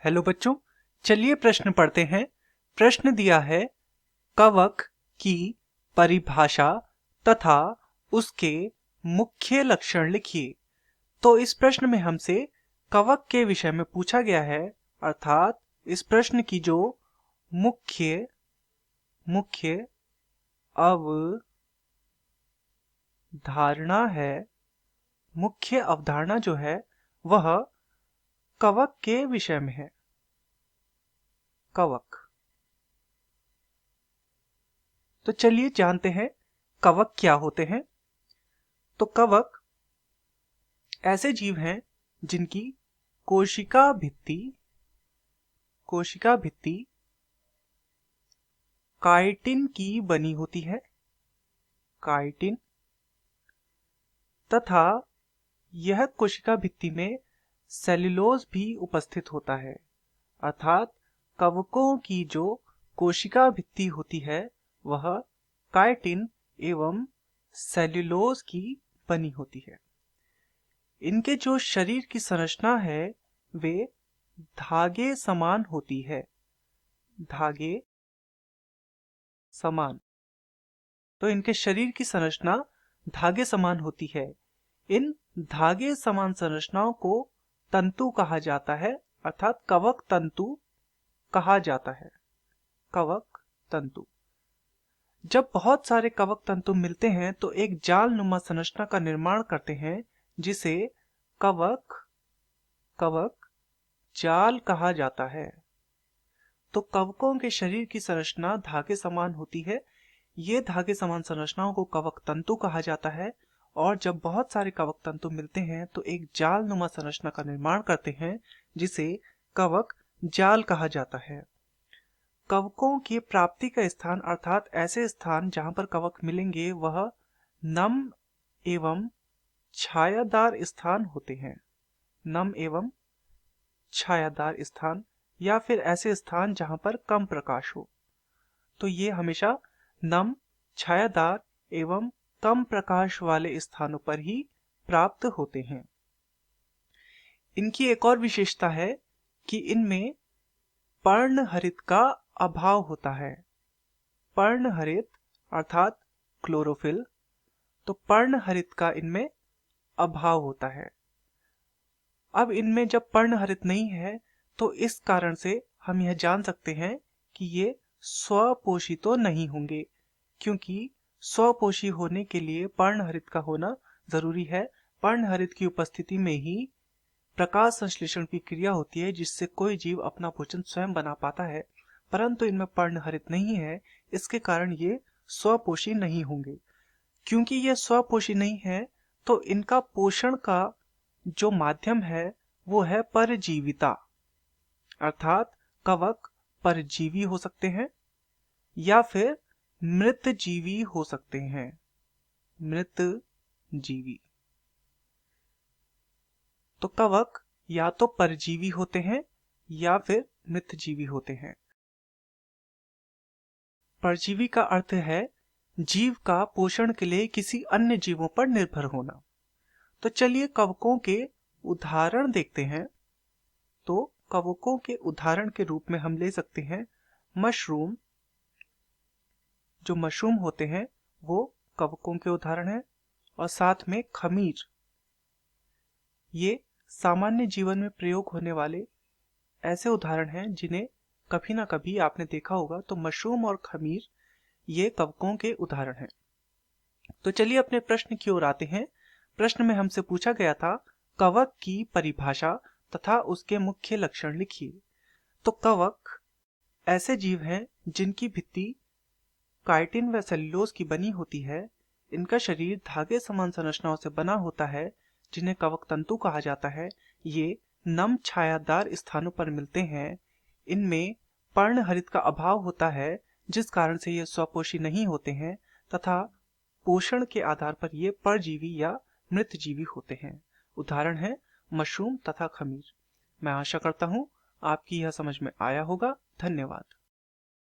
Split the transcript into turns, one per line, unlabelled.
Hello बच्चों, चलिए प्रश्न पढ़ते हैं। प्रश्न दिया है कवक की परिभाषा तथा उसके मुख्य लक्षण लिखिए। तो इस प्रश्न में हमसे कवक के विषय में पूछा गया है, अर्थात इस प्रश्न की जो मुख्य अवधारणा है, मुख्य अवधारणा जो है वह कवक के विषय में है। कवक। तो चलिए जानते हैं कवक क्या होते हैं। तो कवक ऐसे जीव हैं जिनकी कोशिका भित्ति काइटिन की बनी होती है। काइटिन तथा यह कोशिका भित्ति में सेल्यूलोज भी उपस्थित होता है, अर्थात कवकों की जो कोशिका भित्ति होती है वह काइटिन एवं सेल्यूलोज की बनी होती है। इनके जो शरीर की संरचना है वे धागे समान होती है। धागे समान। तो इनके शरीर की संरचना धागे समान होती है। इन धागे समान संरचनाओं को तंतु कहा जाता है, अर्थात कवक तंतु कहा जाता है। कवक तंतु। जब बहुत सारे कवक तंतु मिलते हैं तो एक जाल नुमा संरचना का निर्माण करते हैं, जिसे कवक जाल कहा जाता है। तो कवकों के शरीर की संरचना धागे समान होती है। ये धागे समान संरचनाओं को कवक तंतु कहा जाता है। और जब बहुत सारे कवक तंतु मिलते हैं तो एक जाल नुमा संरचना का निर्माण करते हैं, जिसे कवक जाल कहा जाता है। कवकों की प्राप्ति का स्थान, अर्थात ऐसे स्थान जहां पर कवक मिलेंगे, वह नम एवं छायादार स्थान होते हैं। नम एवं छायादार स्थान, या फिर ऐसे स्थान जहां पर कम प्रकाश हो। तो ये हमेशा नम, छायादार एवं कम प्रकाश वाले स्थानों पर ही प्राप्त होते हैं। इनकी एक और विशेषता है कि इनमें पर्णहरित का अभाव होता है। पर्णहरित अर्थात क्लोरोफिल। तो पर्णहरित का इनमें अभाव होता है। अब इनमें जब पर्णहरित नहीं है तो इस कारण से हम यह जान सकते हैं कि ये स्वपोषी तो नहीं होंगे, क्योंकि स्वपोषी होने के लिए पर्णहरित का होना जरूरी है। पर्णहरित की उपस्थिति में ही प्रकाश संश्लेषण की क्रिया होती है, जिससे कोई जीव अपना भोजन स्वयं बना पाता है। परंतु इनमें पर्णहरित नहीं है, इसके कारण ये स्वपोषी नहीं होंगे। क्योंकि ये स्वपोषी नहीं है तो इनका पोषण का जो माध्यम है वो है परजीविता, अर्थात कवक परजीवी हो सकते हैं या फिर मृत जीवी हो सकते हैं। मृत जीवी। तो कवक या तो परजीवी होते हैं या फिर मृत जीवी होते हैं। परजीवी का अर्थ है जीव का पोषण के लिए किसी अन्य जीवों पर निर्भर होना। तो चलिए कवकों के उदाहरण देखते हैं। तो कवकों के उदाहरण के रूप में हम ले सकते हैं मशरूम। जो मशरूम होते हैं वो कवकों के उदाहरण हैं, और साथ में खमीर। ये सामान्य जीवन में प्रयोग होने वाले ऐसे उदाहरण हैं जिन्हें कभी ना कभी आपने देखा होगा। तो मशरूम और खमीर ये कवकों के उदाहरण हैं। तो चलिए अपने प्रश्न की ओर आते हैं। प्रश्न में हमसे पूछा गया था कवक की परिभाषा तथा उसके मुख्य लक्षण लिखिए। तो कवक ऐसे जीव हैं जिनकी भित्ति काइटिन व सेल्यूलोज की बनी होती है। इनका शरीर धागे समान संरचनाओं से बना होता है, जिन्हें कवक तंतु कहा जाता है। ये नम छायादार स्थानों पर मिलते हैं। इनमें पर्णहरित का अभाव होता है, जिस कारण से ये स्वपोषी नहीं होते हैं, तथा पोषण के आधार पर ये परजीवी या मृत जीवी होते हैं। उदाहरण है मशरूम तथा खमीर। मैं आशा करता हूँ आपकी यह समझ में आया होगा। धन्यवाद।